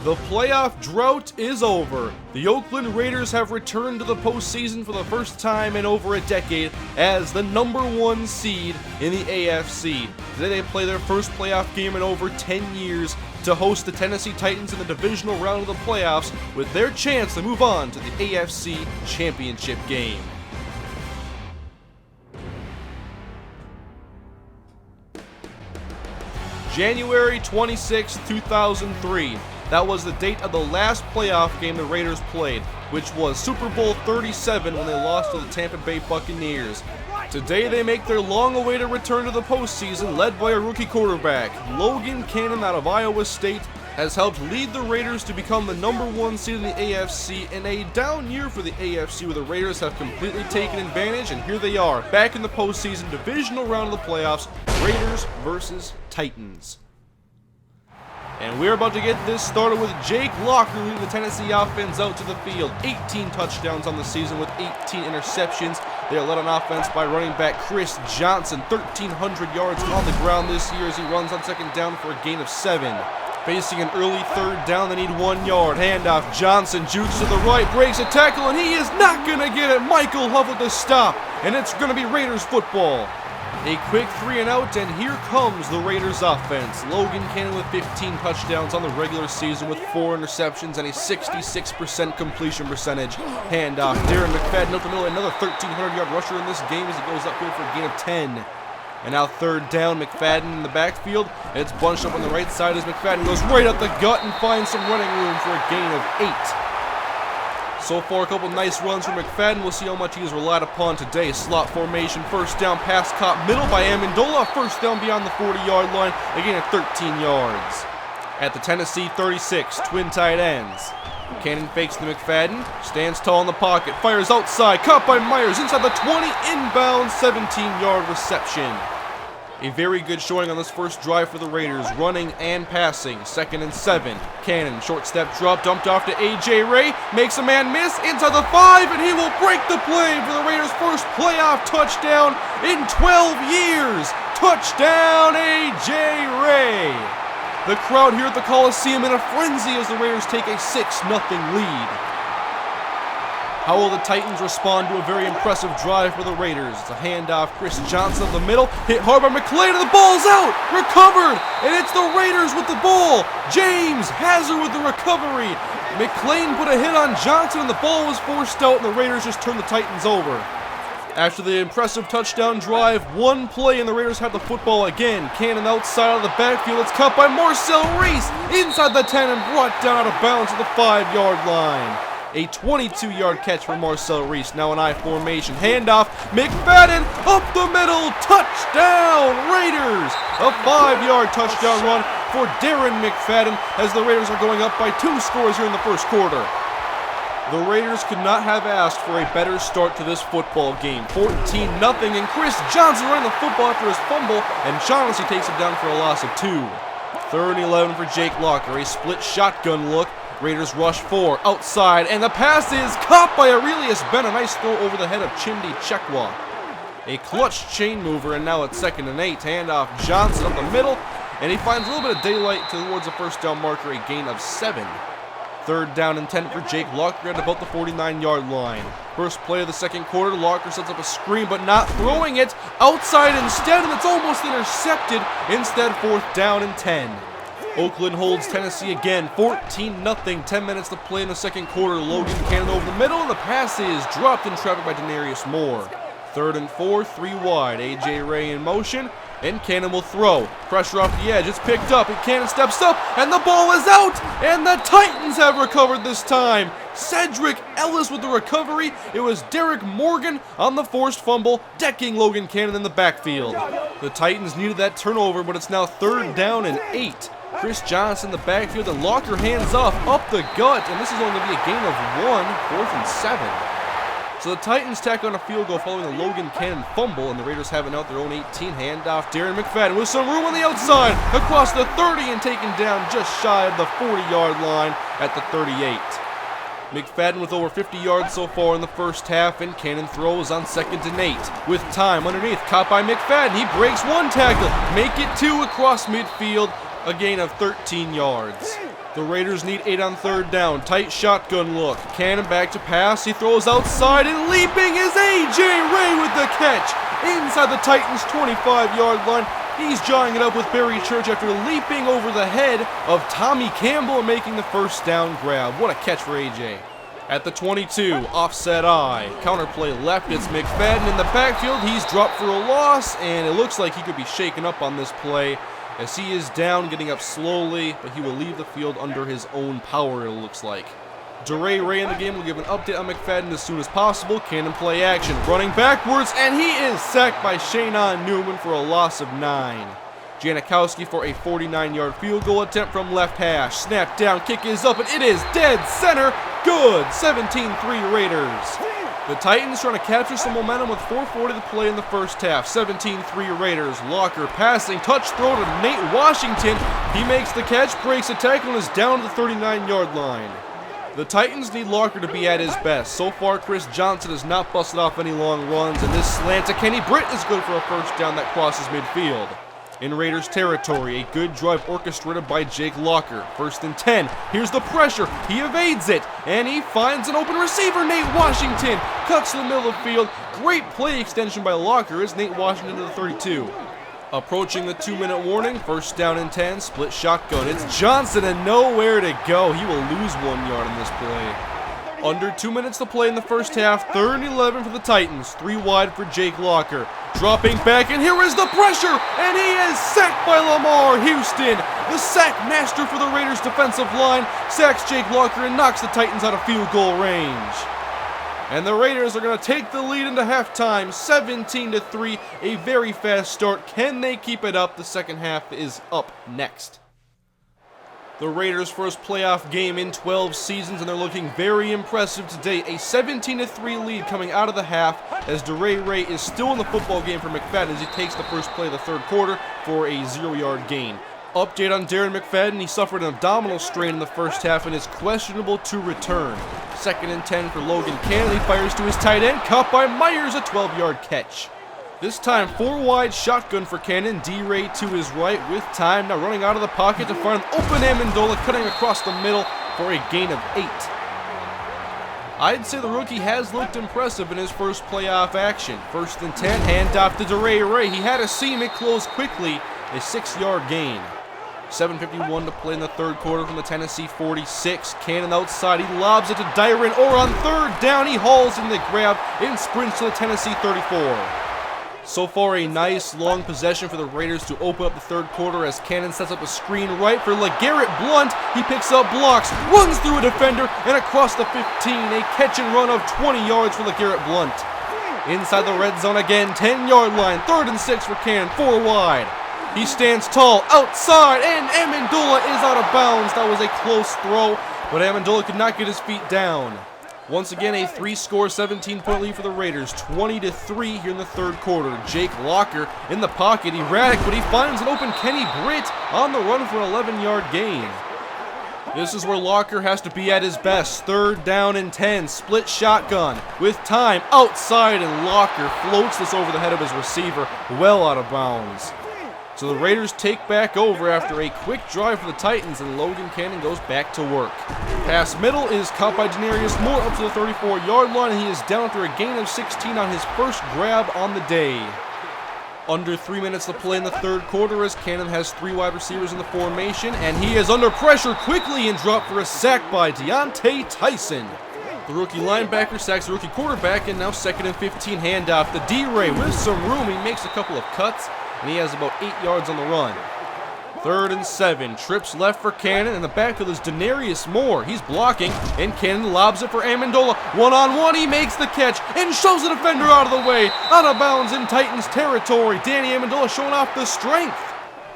The playoff drought is over. The Oakland Raiders have returned to the postseason for the first time in over a decade as the #1 seed in the AFC. Today they play their first playoff game in over 10 years to host the Tennessee Titans in the divisional round of the playoffs with their chance to move on to the AFC Championship Game. January 26, 2003. That was the date of the last playoff game the Raiders played, which was Super Bowl 37 when they lost to the Tampa Bay Buccaneers. Today they make their long-awaited return to the postseason, led by a rookie quarterback. Logan Cannon out of Iowa State has helped lead the Raiders to become the #1 seed in the AFC in a down year for the AFC where the Raiders have completely taken advantage, and here they are, back in the postseason, divisional round of the playoffs, Raiders versus Titans. And we're about to get this started with Jake Locker leading the Tennessee offense out to the field. 18 touchdowns on the season with 18 interceptions. They are led on offense by running back Chris Johnson. 1,300 yards on the ground this year as he runs on second down for a gain of 7. Facing an early third down, they need 1 yard. Handoff, Johnson jukes to the right, breaks a tackle, and he is not going to get it. Michael Huff with the stop, and it's going to be Raiders football. A quick 3 and out, and here comes the Raiders offense. Logan Cannon with 15 touchdowns on the regular season with 4 interceptions and a 66% completion percentage. Handoff, Darren McFadden up the middle, another 1,300-yard rusher in this game as he goes upfield for a gain of 10. And now third down, McFadden in the backfield. It's bunched up on the right side as McFadden goes right up the gut and finds some running room for a gain of 8. So far, a couple nice runs from McFadden. We'll see how much he is relied upon today. Slot formation, first down, pass caught middle by Amendola. First down beyond the 40-yard line, a gain of 13 yards. At the Tennessee 36, twin tight ends. Cannon fakes to McFadden, stands tall in the pocket, fires outside, caught by Myers, inside the 20, inbound, 17-yard reception. A very good showing on this first drive for the Raiders, running and passing. 2nd and 7. Cannon, short step drop, dumped off to A.J. Ray, makes a man miss, inside the 5, and he will break the play for the Raiders' first playoff touchdown in 12 years. Touchdown, A.J. Ray. The crowd here at the Coliseum in a frenzy as the Raiders take a 6-0 lead. How will the Titans respond to a very impressive drive for the Raiders? It's a handoff, Chris Johnson in the middle, hit hard by McClain, and the ball's out! Recovered! And it's the Raiders with the ball! James Hazard with the recovery! McClain put a hit on Johnson and the ball was forced out, and the Raiders just turned the Titans over. After the impressive touchdown drive, 1 play and the Raiders have the football again. Cannon outside of the backfield, it's caught by Marcel Reese inside the 10 and brought down out of bounds at the 5-yard line. A 22-yard catch for Marcel Reese, now in I formation. Handoff, McFadden up the middle, touchdown Raiders! A 5-yard touchdown run for Darren McFadden as the Raiders are going up by 2 scores here in the first quarter. The Raiders could not have asked for a better start to this football game. 14-0, and Chris Johnson running the football after his fumble, and Shaughnessy takes it down for a loss of 2. 3rd and 11 for Jake Locker, a split shotgun look. Raiders rush 4, outside, and the pass is caught by Aurelius Ben. A nice throw over the head of Chimdi Chekwa. A clutch chain mover, and now it's 2nd and 8. Handoff, Johnson up the middle, and he finds a little bit of daylight towards the first down marker, a gain of 7. 3rd down and 10 for Jake Locker at about the 49-yard line. First play of the second quarter, Locker sets up a screen, but not throwing it. Outside instead, and it's almost intercepted. Instead, 4th down and 10. Oakland holds Tennessee again, 14-0, 10 minutes to play in the second quarter. Logan Cannon over the middle, and the pass is dropped in traffic by Denarius Moore. 3rd and 4, 3 wide. A.J. Ray in motion, and Cannon will throw. Pressure off the edge, it's picked up, and Cannon steps up, and the ball is out, and the Titans have recovered this time. Cedric Ellis with the recovery. It was Derek Morgan on the forced fumble, decking Logan Cannon in the backfield. The Titans needed that turnover, but it's now 3rd down and 8. Chris Johnson in the backfield, and Locker hands off up the gut, and this is only going to be a gain of 1, 4th and 7. So the Titans tack on a field goal following the Logan Cannon fumble, and the Raiders have it out their own 18. Handoff, Darren McFadden with some room on the outside, across the 30 and taken down just shy of the 40-yard line at the 38. McFadden with over 50 yards so far in the first half, and Cannon throws on 2nd and 8. With time underneath, caught by McFadden. He breaks 1 tackle, make it 2 across midfield, a gain of 13 yards. The Raiders need 8 on third down. Tight shotgun look. Cannon back to pass. He throws outside, and leaping is A.J. Ray with the catch. Inside the Titans' 25-yard line. He's jawing it up with Barry Church after leaping over the head of Tommy Campbell and making the first down grab. What a catch for A.J. At the 22, offset I. Counterplay left, it's McFadden in the backfield. He's dropped for a loss, and it looks like he could be shaken up on this play as he is down, getting up slowly, but he will leave the field under his own power, it looks like. DeRay Ray in the game will give an update on McFadden as soon as possible. Cannon play action, running backwards, and he is sacked by Shaynon Newman for a loss of 9. Janikowski for a 49-yard field goal attempt from left hash. Snap down, kick is up, and it is dead center. Good, 17-3 Raiders. The Titans trying to capture some momentum with 4:40 to play in the first half. 17-3 Raiders. Locker passing, touch throw to Nate Washington. He makes the catch, breaks a tackle, and is down to the 39-yard line. The Titans need Locker to be at his best. So far, Chris Johnson has not busted off any long runs, and this slant to Kenny Britt is good for a first down that crosses midfield. In Raiders territory, a good drive orchestrated by Jake Locker. 1st and 10. Here's the pressure. He evades it, and he finds an open receiver. Nate Washington cuts to the middle of the field. Great play extension by Locker as Nate Washington to the 32. Approaching the 2-minute warning. 1st down and 10. Split shotgun. It's Johnson and nowhere to go. He will lose 1 yard in this play. Under 2 minutes to play in the first half. 3rd and 11 for the Titans. 3 wide for Jake Locker. Dropping back, and here is the pressure, and he is sacked by Lamar Houston. The sack master for the Raiders defensive line sacks Jake Locker and knocks the Titans out of field goal range. And the Raiders are going to take the lead into halftime, 17-3, a very fast start. Can they keep it up? The second half is up next. The Raiders' first playoff game in 12 seasons, and they're looking very impressive today. A 17-3 lead coming out of the half as DeRay Ray is still in the football game for McFadden as he takes the first play of the third quarter for a 0-yard gain. Update on Darren McFadden. He suffered an abdominal strain in the first half and is questionable to return. 2nd and 10 for Logan Cannon. He fires to his tight end, caught by Myers, a 12-yard catch. This time, 4 wide shotgun for Cannon. D-Ray to his right with time. Now running out of the pocket to find an open Amendola, cutting across the middle for a gain of 8. I'd say the rookie has looked impressive in his first playoff action. 1st and 10, handoff to DeRay Ray. He had to seam it close quickly. A 6-yard gain. 7:51 to play in the third quarter from the Tennessee 46. Cannon outside. He lobs it to Dyron, or on 3rd down, he hauls in the grab and sprints to the Tennessee 34. So far, a nice long possession for the Raiders to open up the third quarter as Cannon sets up a screen right for LeGarrette Blount. He picks up blocks, runs through a defender, and across the 15. A catch and run of 20 yards for LeGarrette Blount. Inside the red zone again, 10-yard line, 3rd and 6 for Cannon, 4 wide. He stands tall, outside, and Amendola is out of bounds. That was a close throw, but Amendola could not get his feet down. Once again, a 3-score, 17-point lead for the Raiders, 20-3 here in the third quarter. Jake Locker in the pocket, erratic, but he finds an open Kenny Britt on the run for an 11-yard gain. This is where Locker has to be at his best. 3rd down and 10, split shotgun with time outside, and Locker floats this over the head of his receiver, well out of bounds. So the Raiders take back over after a quick drive for the Titans, and Logan Cannon goes back to work. Pass middle is caught by Denarius Moore up to the 34-yard line, and he is down after a gain of 16 on his first grab on the day. Under 3 minutes to play in the third quarter as Cannon has 3 wide receivers in the formation, and he is under pressure quickly and dropped for a sack by Deontay Tyson. The rookie linebacker sacks the rookie quarterback, and now 2nd and 15 handoff to D-Ray with some room. He makes a couple of cuts, and he has about 8 yards on the run. 3rd and 7, trips left for Cannon, and the backfield is Denarius Moore. He's blocking, and Cannon lobs it for Amendola. 1-on-1, he makes the catch, and shoves the defender out of the way. Out of bounds in Titans territory. Danny Amendola showing off the strength.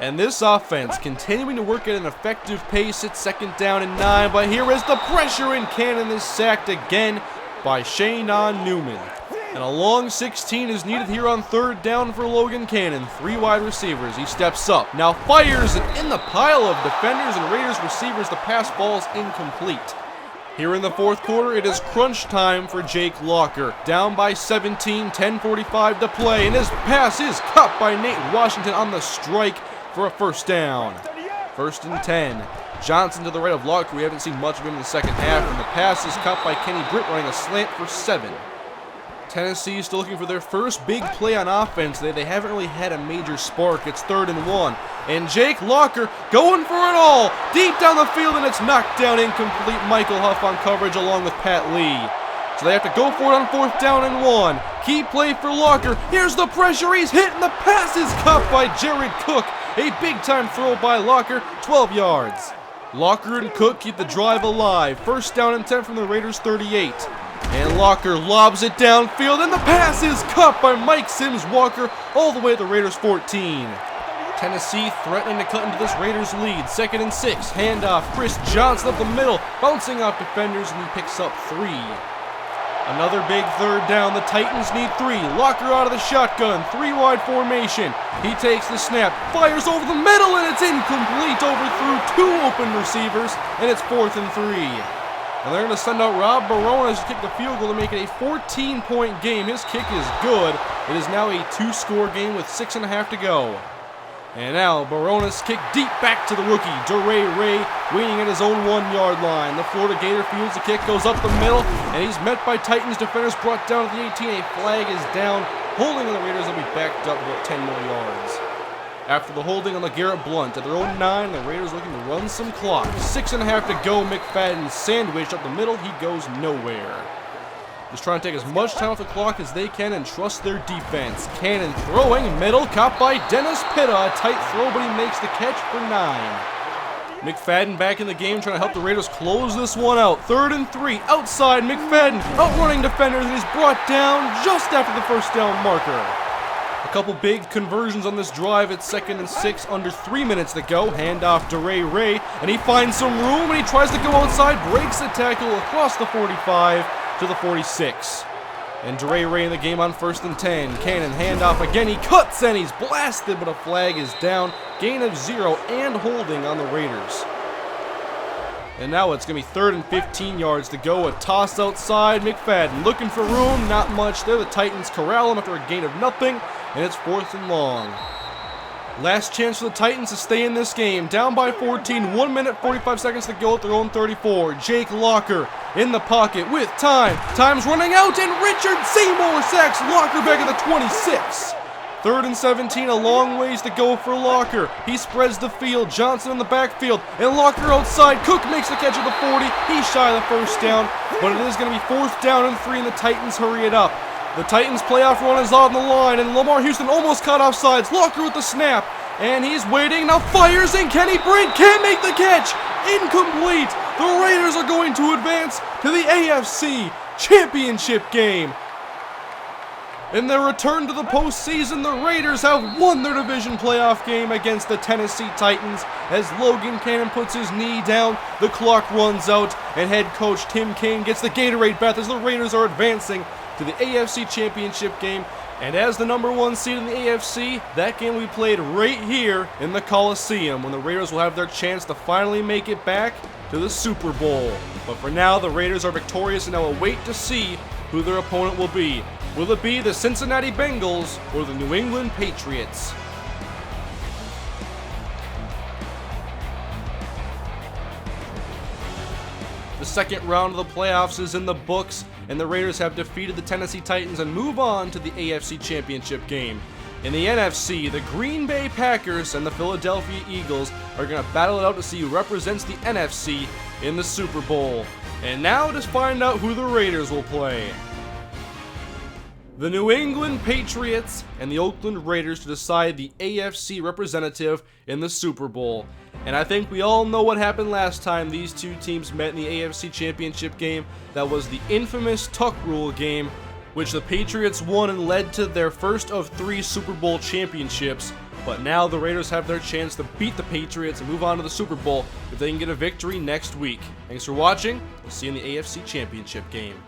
And this offense continuing to work at an effective pace. It's 2nd down and 9, but here is the pressure, and Cannon is sacked again by Shaynon Newman. And a long 16 is needed here on 3rd down for Logan Cannon. 3 wide receivers. He steps up. Now fires, and in the pile of defenders and Raiders receivers, the pass falls incomplete. Here in the fourth quarter, it is crunch time for Jake Locker. Down by 17, 10:45 to play, and his pass is caught by Nate Washington on the strike for a first down. 1st and 10. Johnson to the right of Locker. We haven't seen much of him in the second half, and the pass is caught by Kenny Britt running a slant for 7. Tennessee still looking for their first big play on offense. They haven't really had a major spark. It's 3rd and 1. And Jake Locker going for it all. Deep down the field, and it's knocked down incomplete. Michael Huff on coverage along with Pat Lee. So they have to go for it on 4th down and 1. Key play for Locker. Here's the pressure. He's hit, and the pass is caught by Jared Cook. A big-time throw by Locker, 12 yards. Locker and Cook keep the drive alive. 1st down and 10 from the Raiders' 38. And Locker lobs it downfield, and the pass is caught by Mike Sims Walker all the way to the Raiders' 14. Tennessee threatening to cut into this Raiders lead. 2nd and 6. Handoff. Chris Johnson up the middle, bouncing off defenders, and he picks up 3. Another big 3rd down. The Titans need 3. Locker out of the shotgun. 3-wide formation. He takes the snap, fires over the middle, and it's incomplete. Overthrew 2 open receivers, and it's 4th and 3. And they're going to send out Rob Barones to kick the field goal to make it a 14-point game. His kick is good. It is now a 2-score game with 6.5 to go. And now Barones kick deep back to the rookie, DeRay Ray, waiting at his own 1-yard line. The Florida Gator fields the kick, goes up the middle, and he's met by Titans defenders, brought down to the 18. A flag is down. Holding on the Raiders will be backed up about 10 more yards. After the holding on LeGarrette Blount at their own 9, the Raiders looking to run some clock. 6.5 to go. McFadden sandwiched up the middle. He goes nowhere. Just trying to take as much time off the clock as they can and trust their defense. Cannon throwing, middle, caught by Dennis Pitta. A tight throw, but he makes the catch for 9. McFadden back in the game, trying to help the Raiders close this one out. 3rd and 3, outside McFadden, outrunning defenders, and he's brought down just after the 1st down marker. A couple big conversions on this drive. It's 2nd and 6, under 3 minutes to go. Handoff to Ray, and he finds some room, and he tries to go outside, breaks the tackle across the 45 to the 46. And DeRay Ray in the game on 1st and 10. Cannon handoff again. He cuts and he's blasted, but a flag is down. Gain of 0 and holding on the Raiders. And now it's going to be 3rd and 15 yards to go. A toss outside. McFadden looking for room. Not much there. The Titans corral him after a gain of nothing. And it's 4th and long. Last chance for the Titans to stay in this game. Down by 14. 1 minute, 45 seconds to go at their own 34. Jake Locker in the pocket with time. Time's running out, and Richard Seymour sacks Locker back at the 26. 3rd and 17, a long ways to go for Locker. He spreads the field. Johnson in the backfield, and Locker outside. Cook makes the catch at the 40. He's shy of the 1st down, but it is going to be 4th down and 3, and the Titans hurry it up. The Titans' playoff run is on the line, and Lamar Houston almost caught offsides. Locker with the snap, and he's waiting. Now fires, and Kenny Britt can't make the catch. Incomplete. The Raiders are going to advance to the AFC Championship Game. In their return to the postseason, the Raiders have won their division playoff game against the Tennessee Titans. As Logan Cannon puts his knee down, the clock runs out, and head coach Tim Kaine gets the Gatorade bath as the Raiders are advancing to the AFC Championship Game. And as the #1 seed in the AFC, that game will be played right here in the Coliseum, when the Raiders will have their chance to finally make it back to the Super Bowl. But for now, the Raiders are victorious and now await to see who their opponent will be. Will it be the Cincinnati Bengals or the New England Patriots? The second round of the playoffs is in the books, and the Raiders have defeated the Tennessee Titans and move on to the AFC Championship Game. In the NFC, the Green Bay Packers and the Philadelphia Eagles are going to battle it out to see who represents the NFC in the Super Bowl. And now to find out who the Raiders will play. The New England Patriots and the Oakland Raiders to decide the AFC representative in the Super Bowl. And I think we all know what happened last time these two teams met in the AFC Championship Game. That was the infamous Tuck Rule game, which the Patriots won and led to their first of 3 Super Bowl championships. But now the Raiders have their chance to beat the Patriots and move on to the Super Bowl if they can get a victory next week. Thanks for watching. We'll see you in the AFC Championship Game.